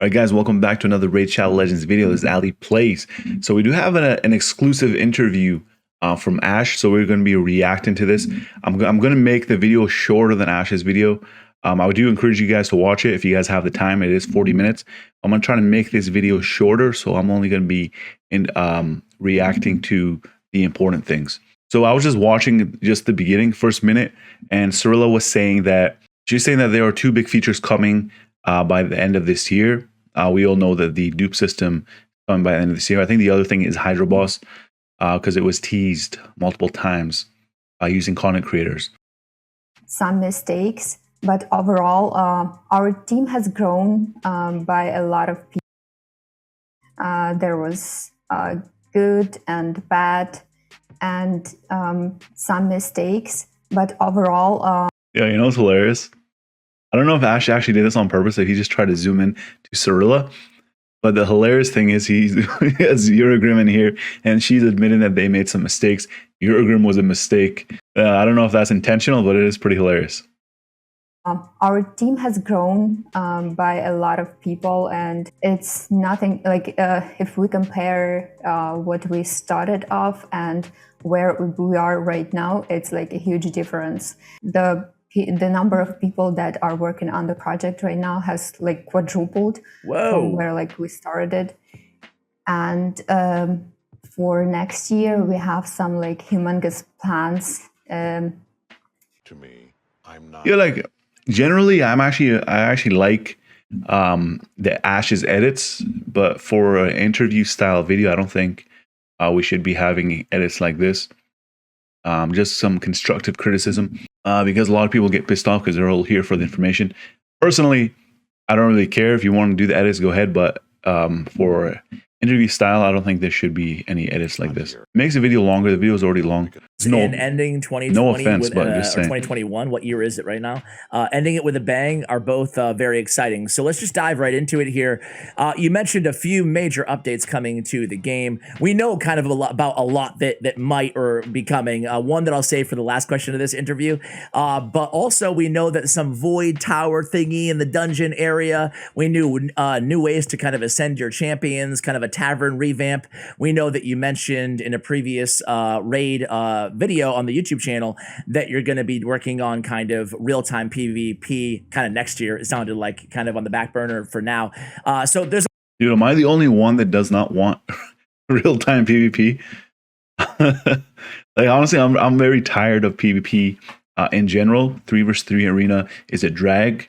All right, guys, welcome back to another Raid Shadow Legends video. This is Ali Plays. So we do have an exclusive interview from Ash, so we're going to be reacting to this. I'm going to make the video shorter than Ash's video. I do encourage you guys to watch it if you guys have the time. It is 40 minutes. I'm going to try to make this video shorter, so I'm only going to be reacting to the important things. So I was just watching just the beginning, first minute, and Cirilla was saying that she's saying that there are two big features coming by the end of this year. We all know that the dupe system coming by the end of this year. I think the other thing is Hydra Boss, because it was teased multiple times using content creators. Some mistakes, but overall, our team has grown by a lot of people. There was good and bad, and some mistakes, but overall. Yeah, you know what's hilarious? I don't know if Ash actually did this on purpose, if he just tried to zoom in to Cirilla. But the hilarious thing is he has Eurogrim in here, and she's admitting that they made some mistakes. Eurogrim was a mistake. I don't know if that's intentional, but it is pretty hilarious. Our team has grown by a lot of people, and it's nothing like if we compare what we started off and where we are right now, it's like a huge difference. The number of people that are working on the project right now has like quadrupled from where like we started. And for next year, we have some like humongous plans. To me, I'm not. Yeah, like generally, I actually like the Ash's edits, but for an interview style video, I don't think we should be having edits like this. Just some constructive criticism, because a lot of people get pissed off because they're all here for the information. Personally, I don't really care. If you want to do the edits, go ahead. But for interview style, I don't think there should be any edits like this. It makes the video longer. The video is already long. And ending 2020, no offense, with, but or just saying. 2021, what year is it right now? Ending it with a bang are both very exciting. So let's just dive right into it here. You mentioned a few major updates coming to the game. We know kind of about a lot that might or be coming. One that I'll save for the last question of this interview. But also we know that some void tower thingy in the dungeon area. We knew new ways to kind of ascend your champions, kind of a tavern revamp. We know that you mentioned in a previous raid video on the YouTube channel that you're going to be working on kind of real-time PvP kind of next year. It sounded like kind of on the back burner for now. So there's. Dude, am I the only one that does not want real-time PvP? Like honestly, I'm very tired of PvP in general. 3 versus 3 arena is a drag.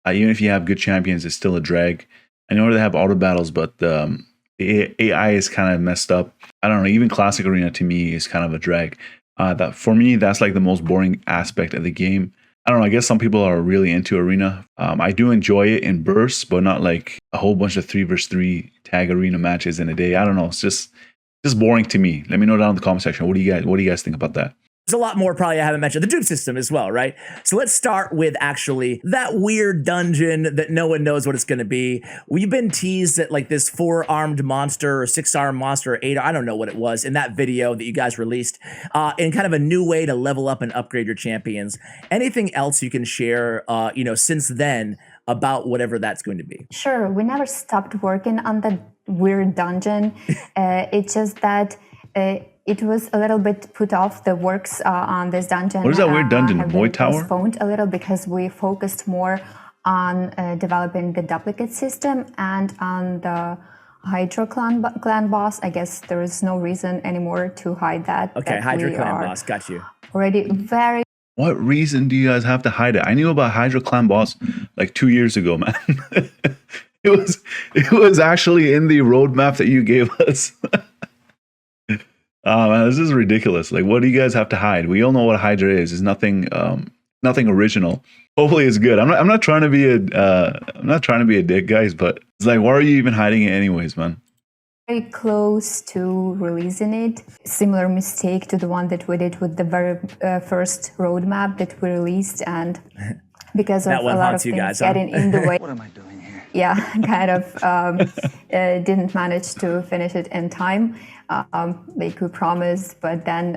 Even if you have good champions, it's still a drag. I know they have auto battles, but the AI is kind of messed up. I don't know, even classic arena to me is kind of a drag. That for me, that's like the most boring aspect of the game. I don't know, I guess some people are really into arena. I do enjoy it in bursts, but not like a whole bunch of 3 versus 3 tag arena matches in a day. I don't know, it's just boring to me. Let me know down in the comment section. What do you guys think about that? There's a lot more probably I haven't mentioned. The dupe system as well, right? So let's start with actually that weird dungeon that no one knows what it's going to be. We've been teased at like this 4-armed monster or 6-armed monster or 8, I don't know what it was in that video that you guys released, in kind of a new way to level up and upgrade your champions. Anything else you can share, since then about whatever that's going to be? Sure, we never stopped working on that weird dungeon. It's just that it was a little bit put off, the works on this dungeon. What is that weird dungeon? Void Tower? Postponed a little because we focused more on developing the duplicate system and on the Hydra clan boss. I guess there is no reason anymore to hide that. Okay, Hydra clan boss, got you. Already very. What reason do you guys have to hide it? I knew about Hydra clan boss like 2 years ago, man. It was actually in the roadmap that you gave us. Man, this is ridiculous. Like, what do you guys have to hide? We all know what Hydra is. It's nothing, nothing original. Hopefully, it's good. I'm not trying to be a dick, guys. But it's like, why are you even hiding it, anyways, man? Very close to releasing it. Similar mistake to the one that we did with the very first roadmap that we released, and because of a lot of things getting in the way. What am I doing here? Yeah, kind of didn't manage to finish it in time, like we promised, but then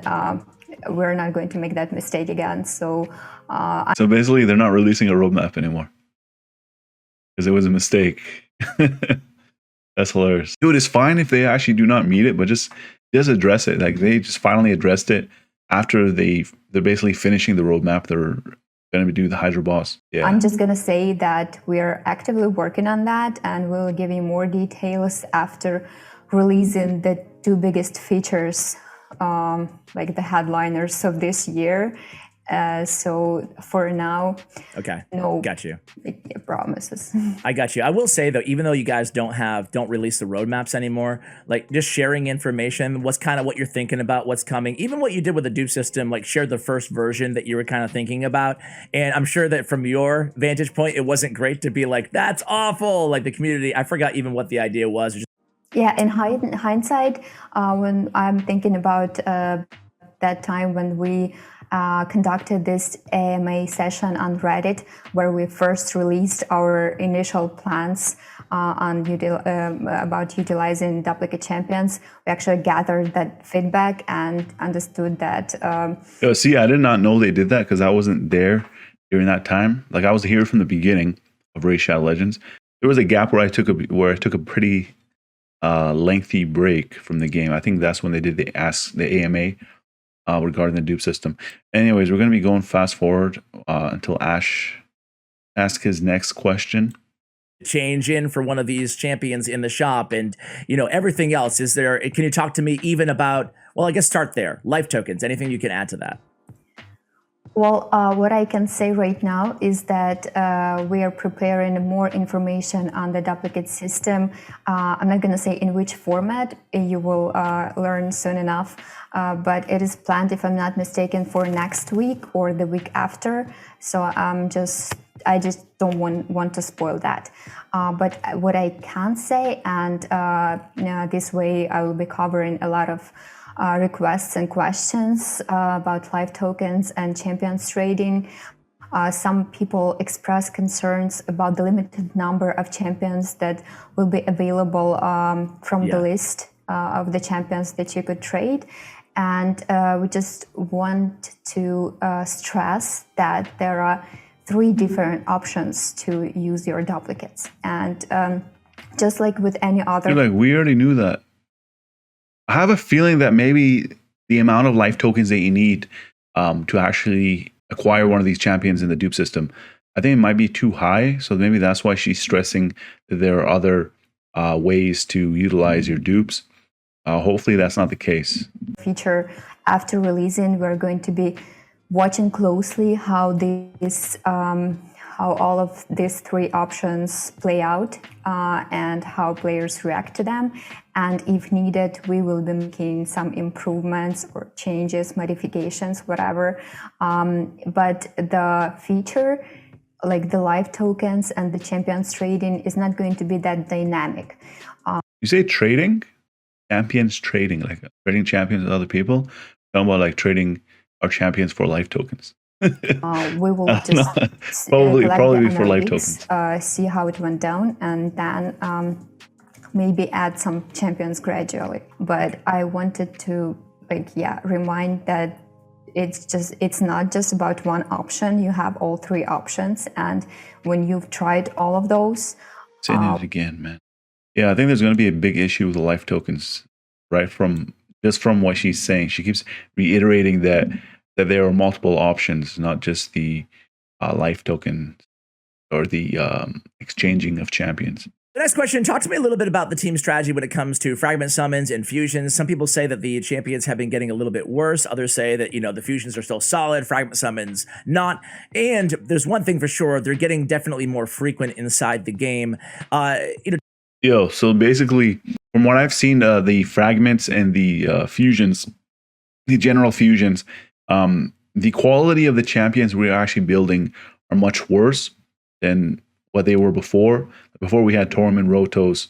we're not going to make that mistake again. So basically, they're not releasing a roadmap anymore. because it was a mistake. That's hilarious. Dude, it's fine if they actually do not meet it, but just address it. Like they just finally addressed it after they're basically finishing the roadmap. They're going to do the Hydra boss. Yeah. I'm just going to say that we're actively working on that, and we'll give you more details after releasing the 2 biggest features, like the headliners of this year. So for now, okay, no, got you. Promises. I got you. I will say though, even though you guys don't release the roadmaps anymore, like just sharing information, what's kind of what you're thinking about, what's coming, even what you did with the dupe system, like shared the first version that you were kind of thinking about. And I'm sure that from your vantage point, it wasn't great to be like, that's awful. Like the community, I forgot even what the idea was. Yeah, in hindsight, when I'm thinking about that time when we conducted this AMA session on Reddit, where we first released our initial plans about utilizing duplicate champions. We actually gathered that feedback and understood that. See, I did not know they did that because I wasn't there during that time. Like I was here from the beginning of Raid Shadow Legends. There was a gap where I took a pretty lengthy break from the game. I think that's when they did the AMA. Regarding the dupe system. Anyways, we're going to be going fast forward until Ash asks his next question. Change in for one of these champions in the shop and, everything else. Can you talk to me even about, well, I guess start there. Life tokens, anything you can add to that? Well, what I can say right now is that we are preparing more information on the duplicate system. I'm not going to say in which format, you will learn soon enough, but it is planned, if I'm not mistaken, for next week or the week after. So I just don't want to spoil that. But what I can say, and this way I will be covering a lot of requests and questions about live tokens and champions trading. Some people express concerns about the limited number of champions that will be available from the list of the champions that you could trade. And we just want to stress that there are 3 different options to use your duplicates. And just like with any other... You're like, we already knew that. I have a feeling that maybe the amount of life tokens that you need to actually acquire one of these champions in the dupe system, I think it might be too high. So maybe that's why she's stressing that there are other ways to utilize your dupes. Hopefully that's not the case. Feature after releasing, we're going to be watching closely how all of these 3 options play out and how players react to them. And if needed, we will be making some improvements or changes, modifications, whatever. But the feature, like the live tokens and the champions trading, is not going to be that dynamic. You say trading? Champions trading, like trading champions with other people? Talking about like trading our champions for life tokens. We will just probably for life tokens. See how it went down, and then maybe add some champions gradually. But I wanted to remind that it's not just about one option. You have all 3 options, and when you've tried all of those, saying it again, man. Yeah, I think there's going to be a big issue with the life tokens, right? From what she's saying, she keeps reiterating that there are multiple options, not just the life token or the exchanging of champions. The next question, talk to me a little bit about the team strategy when it comes to fragment summons and fusions. Some people say that the champions have been getting a little bit worse. Others say that, the fusions are still solid, fragment summons not. And there's one thing for sure, they're getting definitely more frequent inside the game. So basically, from what I've seen, the fragments and the fusions, the general fusions, the quality of the champions we're actually building are much worse than what they were before. Before we had Torment, Rotos,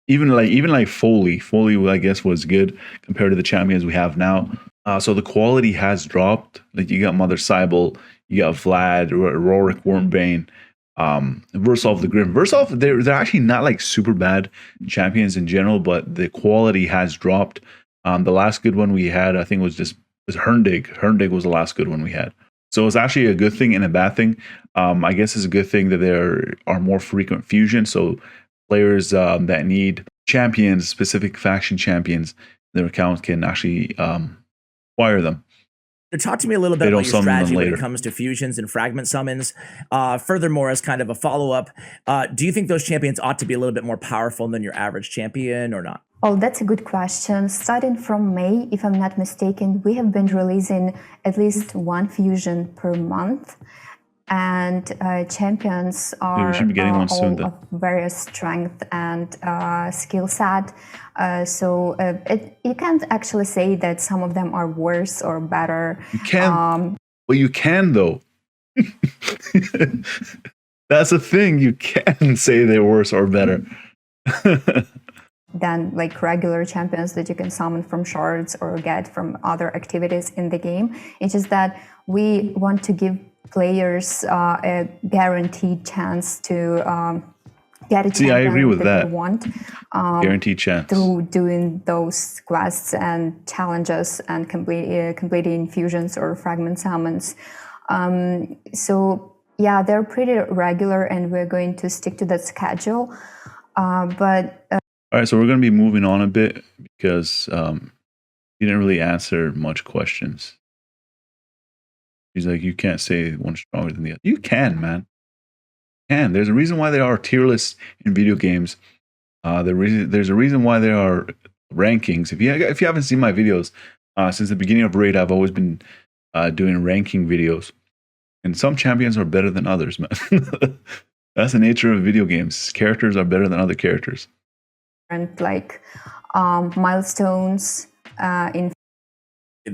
even like Foley. Foley, I guess, was good compared to the champions we have now. So the quality has dropped. Like you got Mother Cybele, you got Vlad, Rorik, Wormbane, Versov the Grim. Versov, they're actually not like super bad champions in general, but the quality has dropped. The last good one we had, I think, was Herndig. Herndig was the last good one we had. So it's actually a good thing and a bad thing. I guess it's a good thing that there are more frequent fusions. So players that need champions, specific faction champions, their account can actually acquire them. So talk to me a little bit They about don't your summon them strategy when it later. comes to fusions and fragment summons. Furthermore, as kind of a follow-up, do you think those champions ought to be a little bit more powerful than your average champion or not? Oh, that's a good question. Starting from May, if I'm not mistaken, we have been releasing at least one fusion per month. And champions are should be getting one soon, all then. of various strength and skill set. So you can't actually say that some of them are worse or better. You can, well, you can though. That's the thing. You can say they're worse or better. Than like regular champions that you can summon from shards or get from other activities in the game. It's just that we want to give players a guaranteed chance to get a champion I agree with that. they want. Guaranteed chance. Through doing those quests and challenges and completing fusions or fragment summons. So yeah, they're pretty regular and we're going to stick to that schedule. All right, so we're going to be moving on a bit because you didn't really answer much questions. He's like, you can't say one's stronger than the other. You can, man. You can. There's a reason why there are tier lists in video games. There's a reason why there are rankings. If you haven't seen my videos since the beginning of Raid, I've always been doing ranking videos, and some champions are better than others, man. That's the nature of video games. Characters are better than other characters. And like milestones in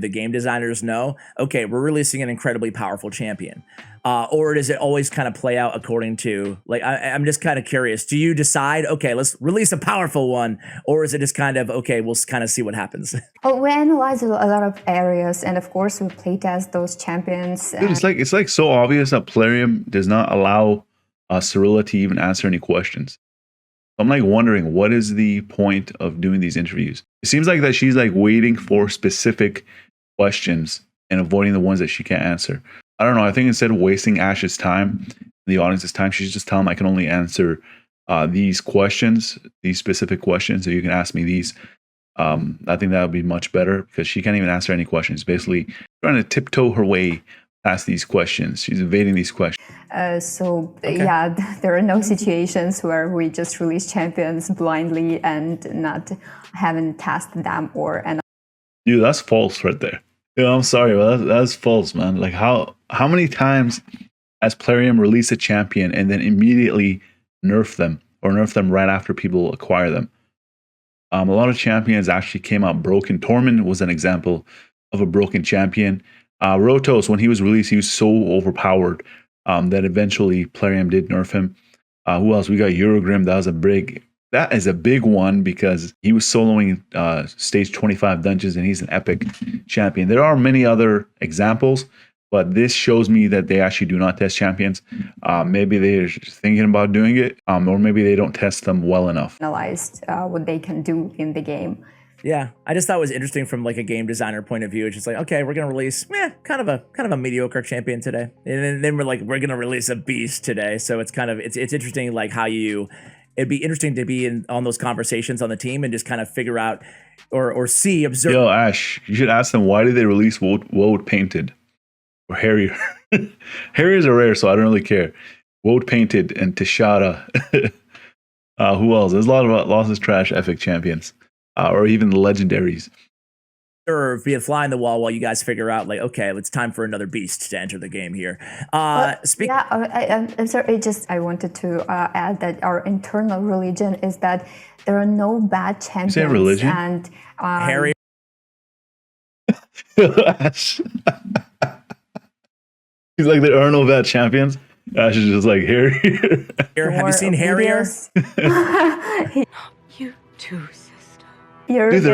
The game designers know, okay, we're releasing an incredibly powerful champion, or does it always kind of play out according to, like, I'm just kind of curious, do you decide, okay, let's release a powerful one, or is it just kind of, okay, we'll kind of see what happens? well, we analyze a lot of areas, and of course we playtest those champions. Dude, it's like so obvious that Plarium does not allow Cirilla to even answer any questions. I'm like wondering, what is the point of doing these interviews? It seems like that she's like waiting for specific questions and avoiding the ones that she can't answer. I don't know. I think instead of wasting Ash's time, the audience's time, she's just telling them I can only answer these questions, these specific questions. So you can ask me these. I think that would be much better because she can't even answer any questions. Basically, trying to tiptoe her way past these questions. She's evading these questions. Yeah, there are no situations where we just release champions blindly and not having tested them or and. Dude, that's false right there. Yeah, I'm sorry, but that's false, man. Like how many times has Plarium released a champion and then immediately nerf them or nerf them right after people acquire them? A lot of champions actually came out broken. Torment was an example of a broken champion. Rotos, when he was released, he was so overpowered that eventually Plarium did nerf him. Who else? We got Eurogrim. That is a big one because he was soloing stage 25 dungeons and he's an epic champion. There are many other examples, but this shows me that they actually do not test champions. Maybe they're thinking about doing it, or maybe they don't test them well enough. Analyzed what they can do in the game. Yeah, I just thought it was interesting from like a game designer point of view. It's just like, okay, we're gonna release kind of a mediocre champion today, and then we're gonna release a beast today. So it's kind of it's interesting like how it'd be interesting to be on those conversations on the team and just kind of figure out or observe. Yo, Ash, you should ask them why did they release Woad Painted or Harrier. Harriers are rare, so I don't really care. Woad Painted and Tashada. Who else? There's a lot of losses trash epic champions. Or even the legendaries. Or be a fly in the wall while you guys figure out, like, okay, it's time for another beast to enter the game here. I'm sorry. I wanted to add that our internal religion is that there are no bad champions. Is that religion? And Harry. Ash. He's like, there are no bad champions. Ash is just like, Harry. Have you seen Harrier? You too. Dude,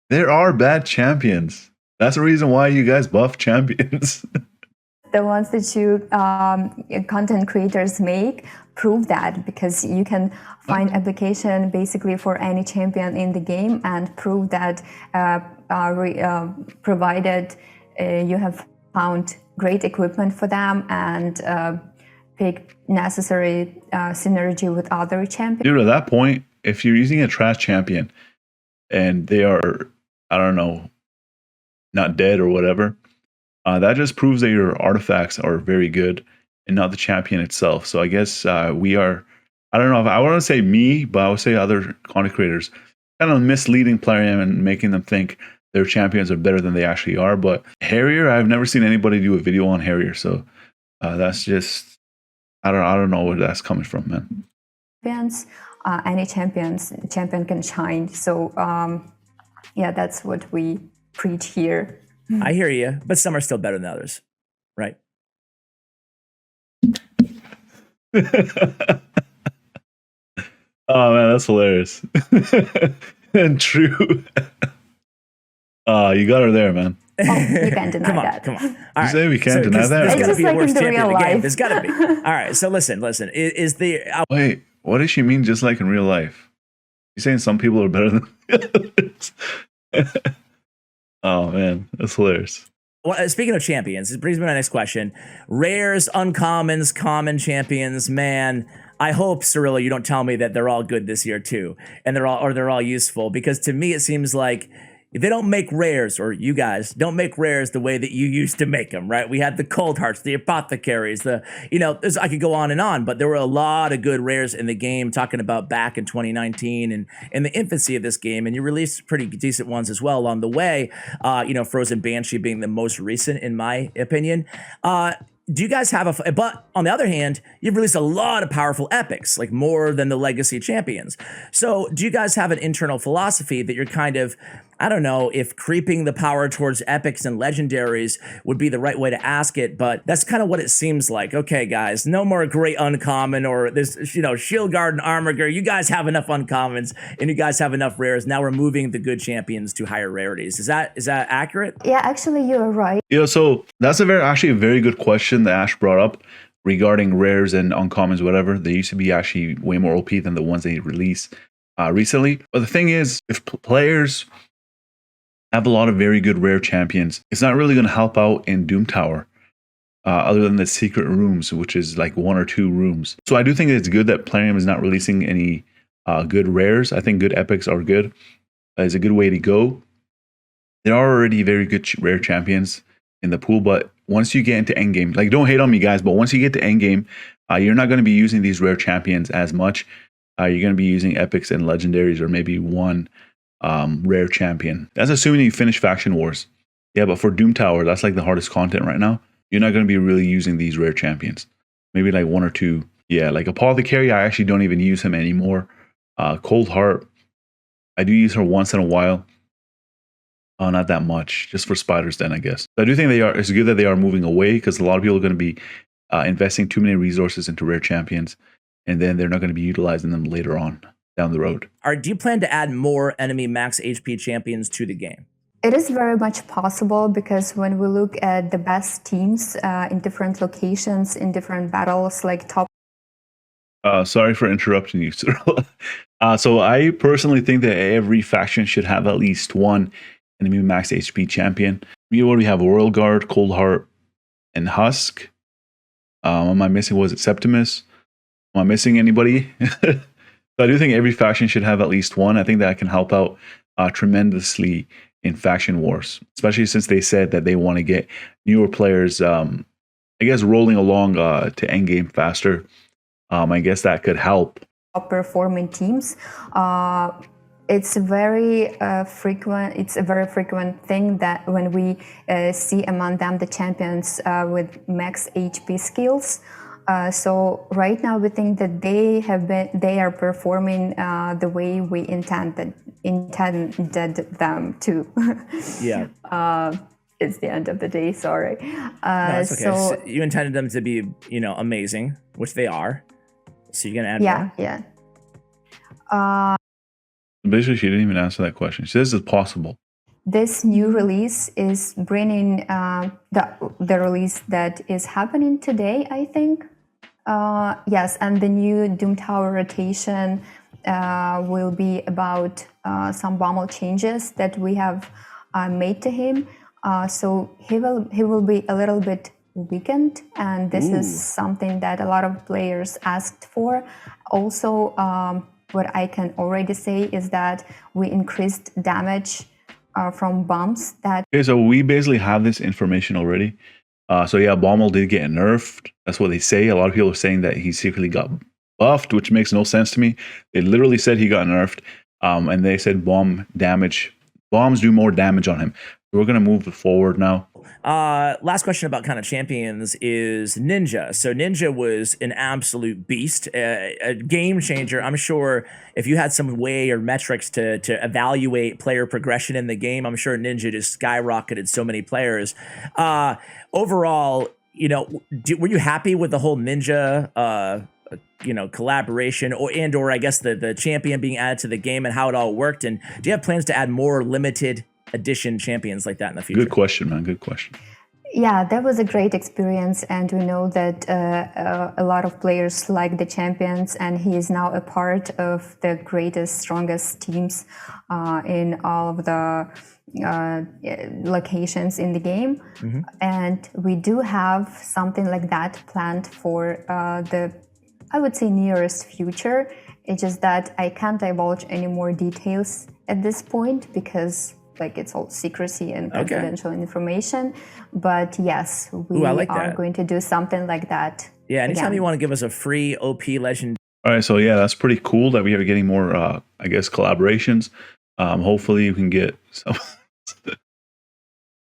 there are bad champions. That's the reason why you guys buff champions. The ones that you content creators make prove that because you can find application basically for any champion in the game and prove that provided you have found great equipment for them and pick necessary synergy with other champions. Dude, at that point, if you're using a trash champion and they are, I don't know, not dead or whatever, that just proves that your artifacts are very good and not the champion itself. So I guess we are, I don't know if I want to say me, but I would say other content creators kind of misleading Plarium and making them think their champions are better than they actually are. But Harrier, I've never seen anybody do a video on Harrier. So that's just, I don't know where that's coming from, man. Any champion can shine. So yeah, that's what we preach here. I hear you, but some are still better than others, right? Oh man, that's hilarious. And true. You got her there, man. Oh, you can't deny that. Come on. All You right. say we can't deny that? There's It's got to just be a like worse in the champion in real the game. life. There's got to be. All right. So listen. Is the Wait, what does she mean just like in real life? You saying some people are better than the others? Oh man, that's hilarious. Well, speaking of champions, it brings me to my next question. Rares, uncommons, common champions, man. I hope, Cirilla, you don't tell me that they're all good this year too, and they're all useful, because to me it seems like if they don't make rares, or you guys don't make rares the way that you used to make them, right? We had the Cold Hearts, the Apothecaries, I could go on and on, but there were a lot of good rares in the game, talking about back in 2019 and in the infancy of this game, and you released pretty decent ones as well along the way, Frozen Banshee being the most recent, in my opinion. Do you guys have but on the other hand, you've released a lot of powerful epics, like more than the legacy champions. So do you guys have an internal philosophy that you're kind of, I don't know if creeping the power towards epics and legendaries would be the right way to ask it, but that's kind of what it seems like. Okay, guys, no more great uncommon or this, Shield Guard and Armor Gear. You guys have enough uncommons and you guys have enough rares. Now we're moving the good champions to higher rarities. Is that accurate? Yeah, actually, you're right. So that's actually a very good question that Ash brought up regarding rares and uncommons, whatever. They used to be actually way more OP than the ones they released recently. But the thing is, if players have a lot of very good rare champions, it's not really going to help out in Doom Tower, other than the secret rooms, which is like 1 or 2 rooms. So I do think it's good that Plarium is not releasing any good rares. I think good epics are good. It's a good way to go. There are already very good rare champions in the pool, but once you get into endgame, like, don't hate on me, guys, but once you get to endgame, you're not going to be using these rare champions as much. You're going to be using epics and legendaries, or maybe one rare champion. That's assuming you finish Faction Wars. Yeah, but for Doom Tower, that's like the hardest content right now. You're not going to be really using these rare champions. Maybe like 1 or 2. Yeah, like Apothecary, I actually don't even use him anymore. Cold Heart, I do use her once in a while. Not that much, just for Spider's Den, I guess. So I do think it's good that they are moving away, because a lot of people are going to be investing too many resources into rare champions, and then they're not going to be utilizing them later on down the road. Do you plan to add more enemy max HP champions to the game? It is very much possible, because when we look at the best teams in different locations, in different battles, like top. Sorry for interrupting you, Cyril. So I personally think that every faction should have at least one enemy max HP champion. What do we have? Royal Guard, Cold Heart, and Husk. Am I missing? Was it Septimus? Am I missing anybody? So I do think every faction should have at least one. I think that can help out tremendously in Faction Wars, especially since they said that they want to get newer players, I guess, rolling along to endgame faster. I guess that could help. Performing teams. It's a very frequent thing that when we see among them the champions with max HP skills. So right now we think that they are performing the way we intended them to. Yeah. It's the end of the day. Sorry. No, that's okay. So you intended them to be, amazing, which they are. So you're gonna add more? Yeah. Basically, she didn't even answer that question. She says it's possible. This new release is bringing the release that is happening today, I think. Yes, and the new Doom Tower rotation will be about some BOML changes that we have made to him. So he will be a little bit weakened, and this is something that a lot of players asked for. Also, what I can already say is that we increased damage from bombs that Okay, so we basically have this information already. So yeah, Bommel did get nerfed. That's what they say. A lot of people are saying that he secretly got buffed, which makes no sense to me. They literally said he got nerfed, and they said bombs do more damage on him. We're gonna move forward now. Last question about kind of champions is Ninja. So Ninja was an absolute beast, a game changer. I'm sure if you had some way or metrics to evaluate player progression in the game, I'm sure Ninja just skyrocketed so many players. Overall, were you happy with the whole Ninja collaboration or I guess the champion being added to the game and how it all worked? And do you have plans to add more limited edition champions like that in the future? Good question, man. Good question. Yeah, that was a great experience, and we know that a lot of players like the champions, and he is now a part of the greatest, strongest teams in all of the locations in the game. And we do have something like that planned for I would say, nearest future. It's just that I can't divulge any more details at this point because it's all secrecy and confidential information. But yes, we are going to do something like that. Yeah, anytime you want to give us a free OP legend. All right, so yeah, that's pretty cool that we are getting more, I guess, collaborations. Hopefully you can get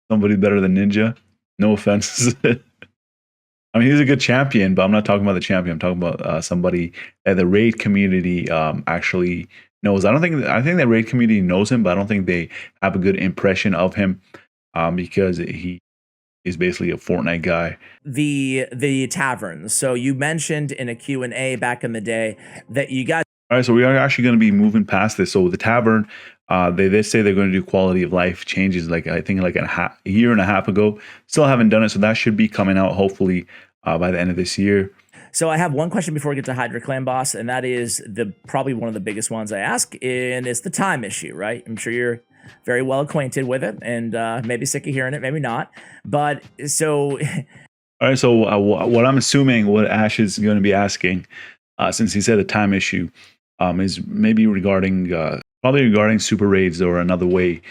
somebody better than Ninja. No offense. I mean, he's a good champion, but I'm not talking about the champion. I'm talking about somebody that the raid community actually knows. I think the raid community knows him, but I don't think they have a good impression of him because he is basically a Fortnite guy. The taverns. So you mentioned in a Q&A back in the day that you guys. All right, so we are actually going to be moving past this. So the tavern, they say they're going to do quality of life changes. I think a year and a half ago. Still haven't done it, so that should be coming out hopefully by the end of this year. So I have one question before we get to Hydra Clan Boss, and that is probably one of the biggest ones I ask, and it's the time issue, right? I'm sure you're very well acquainted with it, and maybe sick of hearing it, maybe not. But so, all right. So what I'm assuming, what Ash is going to be asking, since he said a time issue, is maybe probably regarding super raids or another way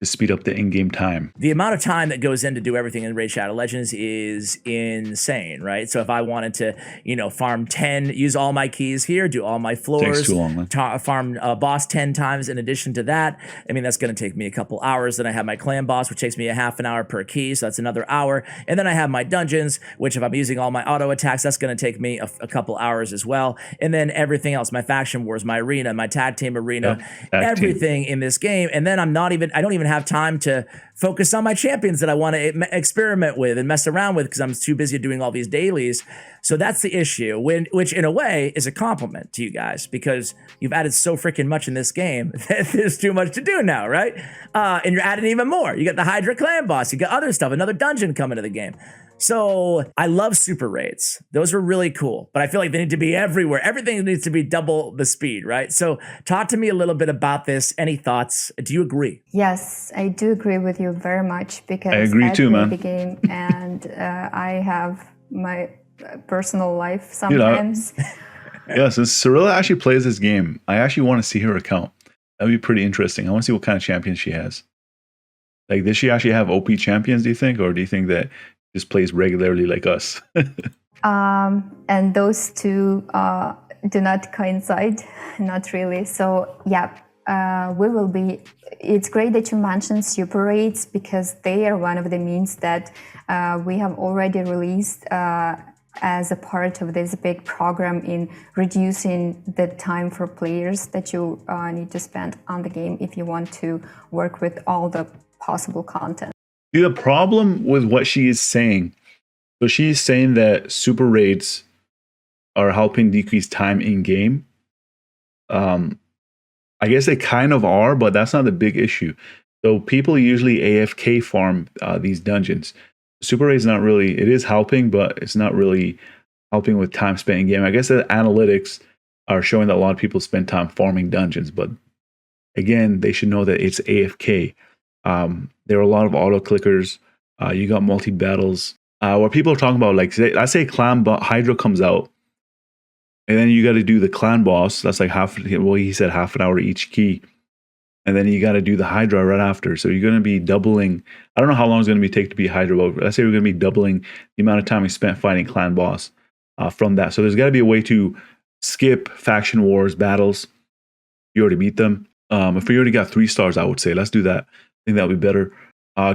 to speed up the in-game time. The amount of time that goes in to do everything in Raid Shadow Legends is insane, right? So if I wanted to, farm 10, use all my keys here, do all my floors, takes too long, farm boss 10 times in addition to that, I mean, that's going to take me a couple hours. Then I have my clan boss, which takes me a half an hour per key, so that's another hour. And then I have my dungeons, which if I'm using all my auto attacks, that's going to take me a couple hours as well. And then everything else, my faction wars, my arena, my tag team arena, everything in this game. And then I don't even have time to focus on my champions that I want to experiment with and mess around with because I'm too busy doing all these dailies. So that's the issue, which in a way is a compliment to you guys because you've added so freaking much in this game that there's too much to do now, right? And you're adding even more. You got the Hydra Clan Boss, you got other stuff, another dungeon coming to the game. So I love super raids. Those are really cool, but I feel like they need to be everywhere. Everything needs to be double the speed, right? So talk to me a little bit about this. Any thoughts? Do you agree? Yes, I do agree with you very much because I agree too, man. The game and I have my personal life sometimes. Yeah, so Cirilla actually plays this game. I actually want to see her account. That'd be pretty interesting. I want to see what kind of champions she has. Does she actually have OP champions, do you think? Or do you think that just plays regularly like us? And those two do not coincide, not really. So yeah, we will be. It's great that you mentioned super raids because they are one of the means that we have already released as a part of this big program in reducing the time for players that you need to spend on the game if you want to work with all the possible content. See, the problem with what she is saying, so she's saying that super raids are helping decrease time in game. I guess they kind of are, but that's not the big issue. So people usually AFK farm these dungeons. Super raids not really, it is helping, but it's not really helping with time spent in game. I guess the analytics are showing that a lot of people spend time farming dungeons, but again, they should know that it's AFK. There are a lot of auto clickers. You got multi battles. Where people are talking about, like, I say clan Hydra comes out, and then you got to do the clan boss. That's like he said half an hour each key. And then you got to do the Hydra right after. So you're going to be doubling. I don't know how long it's going to take to beat Hydra, but let's say we're going to be doubling the amount of time we spent fighting clan boss from that. So there's got to be a way to skip faction wars battles. You already beat them. If we already got 3 stars, I would say let's do that. I think that would be better.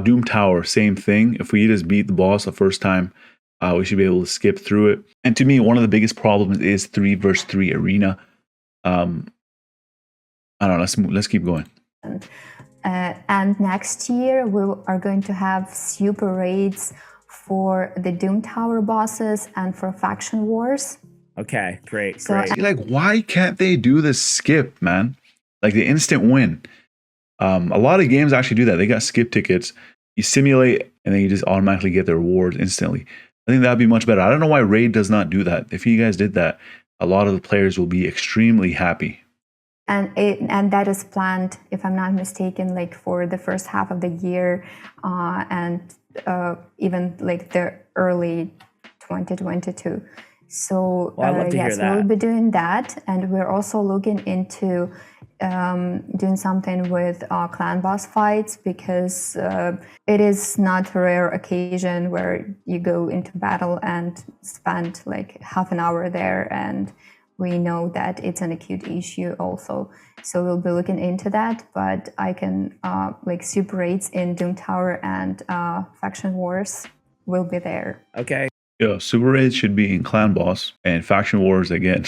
Doom Tower, same thing. If we just beat the boss the first time, we should be able to skip through it. And to me, one of the biggest problems is 3 versus 3 arena. I don't know. Let's keep going. And next year we are going to have super raids for the Doom Tower bosses and for faction wars. Okay, great, So- great. Like, why can't they do the skip, man? Like the instant win. A lot of games actually do that. They got skip tickets. You simulate, and then you just automatically get the rewards instantly. I think that'd be much better. I don't know why Raid does not do that. If you guys did that, a lot of the players will be extremely happy. And that is planned, if I'm not mistaken, like for the first half of the year, and even like the early 2022. So Well, I'd love to hear yes, that. we'll be doing that, and we're also looking into doing something with clan boss fights, because it is not a rare occasion where you go into battle and spend like half an hour there, and we know that it's an acute issue also. So we'll be looking into that, but I can like super raids in Doom Tower and faction wars will be there. Okay. Yeah, Super Raids should be in Clan Boss, and Faction Wars again,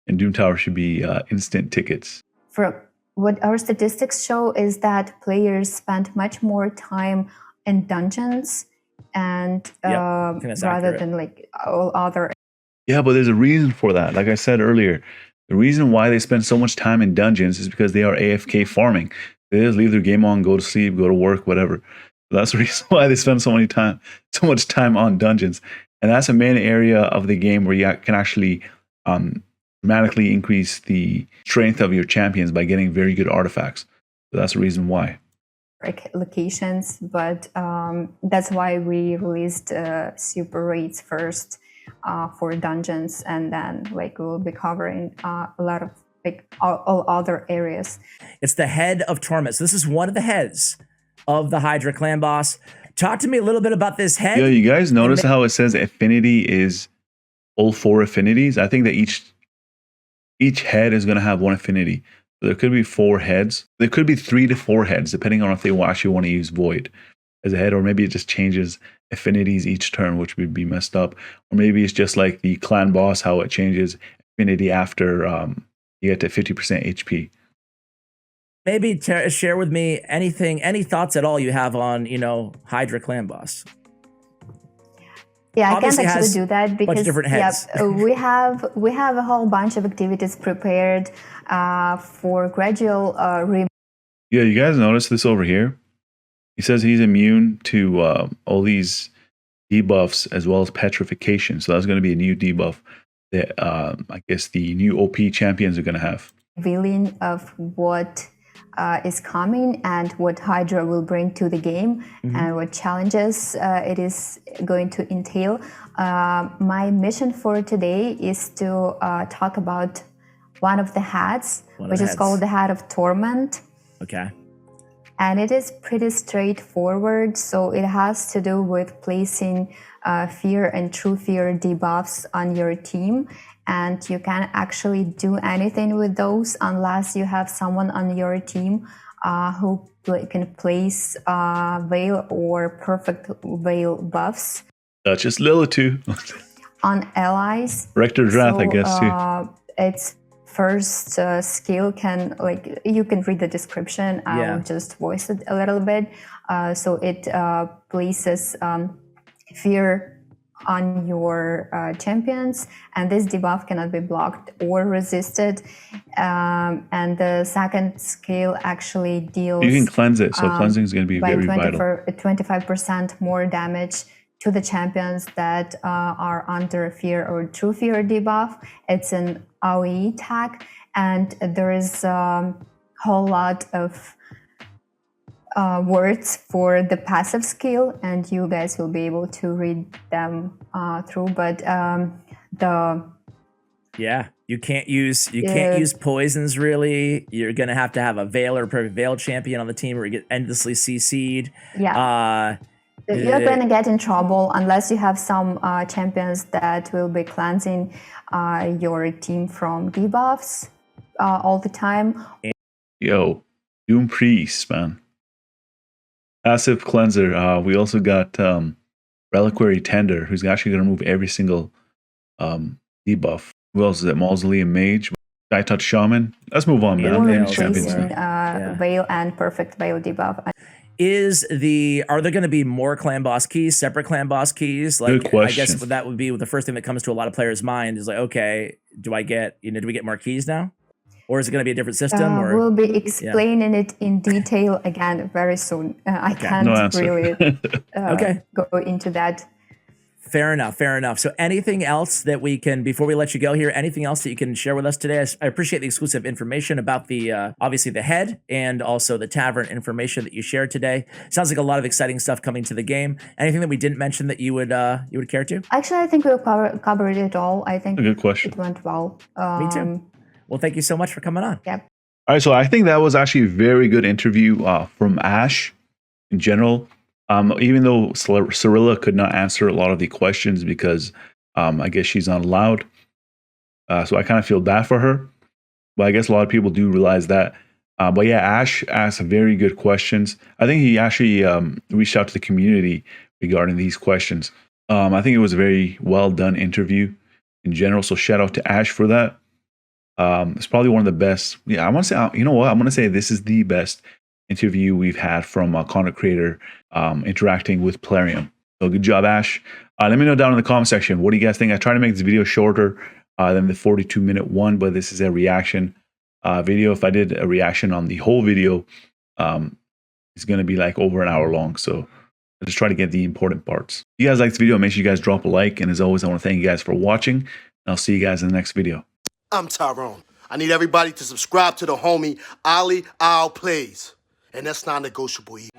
and Doom Tower should be instant tickets. For what our statistics show is that players spend much more time in dungeons and I think that's rather accurate. than like all other. Yeah, but there's a reason for that. Like I said earlier, the reason why they spend so much time in dungeons is because they are AFK farming. They just leave their game on, go to sleep, go to work, whatever. That's the reason why they spend so much time on dungeons. And that's a main area of the game where you can actually dramatically increase the strength of your champions by getting very good artifacts. So that's the reason why. Locations, but that's why we released super raids first for dungeons, and then like we'll be covering a lot of like all other areas. It's the Head of Torment. So this is one of the heads of the Hydra clan boss. Talk to me a little bit about this head. Yeah, you guys notice how it says affinity is all 4 affinities? I think that each head is going to have one affinity. So there could be 4 heads. There could be 3 to 4 heads, depending on if they actually want to use Void as a head, or maybe it just changes affinities each turn, which would be messed up. Or maybe it's just like the clan boss, how it changes affinity after you get to 50% HP. Maybe share with me any thoughts at all you have on, Hydra clan boss. Yeah, Obviously I can't actually has do that because bunch of different heads. we have a whole bunch of activities prepared for gradual Yeah, you guys notice this over here? He says he's immune to all these debuffs as well as petrification. So that's going to be a new debuff that I guess the new OP champions are going to have. revealing of what is coming and what Hydra will bring to the game, and what challenges it is going to entail. My mission for today is to talk about one of the hats, which is called the Head of Torment. Okay. And it is pretty straightforward. So it has to do with placing fear and true fear debuffs on your team. And you can't actually do anything with those unless you have someone on your team who can place veil or perfect veil buffs Just Lilitu. on allies. Rector Drath, I guess, too. Its first skill can, like, you can read the description. I'll just voice it a little bit. So it places fear on your champions, and this debuff cannot be blocked or resisted. And the second skill actually deals. You can cleanse it, so cleansing is going to be by very vital. 25% more damage to the champions that are under fear or true fear debuff. It's an AoE tag, and there is a whole lot of words for the passive skill, and you guys will be able to read them through. But yeah, you can't use poisons really. You're gonna have to have a Veil or perfect Veil champion on the team, or you get endlessly CC'd. Yeah. You're going to get in trouble unless you have some champions that will be cleansing your team from debuffs all the time. Yo, Doom Priest, man. Passive cleanser. We also got Reliquary Tender, who's actually going to remove every single debuff. Who else is it? Mausoleum Mage, Untitled Shaman. Let's move on, man. Veil and perfect Veil debuff. Are there going to be more clan boss keys, separate clan boss keys? Like, good question. I guess that would be the first thing that comes to a lot of players' mind is like, okay, do we get more keys now? Or is it going to be a different system? We'll be explaining it in detail again very soon. I can't really go into that. Fair enough. So anything else that we can, before we let you go here, anything else that you can share with us today? I appreciate the exclusive information about the, obviously the head and also the tavern information that you shared today. Sounds like a lot of exciting stuff coming to the game. Anything that we didn't mention that you would care to? Actually, I think we'll covered it all. I think a good question. It went well. Me too. Well, thank you so much for coming on. Yep. All right, so I think that was actually a very good interview from Ash in general. Even though Cirilla could not answer a lot of the questions because I guess she's not allowed. So I kind of feel bad for her. But I guess a lot of people do realize that. But yeah, Ash asked very good questions. I think he actually reached out to the community regarding these questions. I think it was a very well done interview in general. So shout out to Ash for that. It's probably one of the best. Yeah, I want to say, you know what? I'm going to say this is the best interview we've had from a content creator interacting with Plarium. So good job, Ash. Let me know down in the comment section. What do you guys think? I tried to make this video shorter than the 42-minute one, but this is a reaction video. If I did a reaction on the whole video, it's going to be like over an hour long. So I just try to get the important parts. If you guys like this video, make sure you guys drop a like. And as always, I want to thank you guys for watching. And I'll see you guys in the next video. I'm Tyrone. I need everybody to subscribe to the homie Ali Plays. And that's non-negotiable either.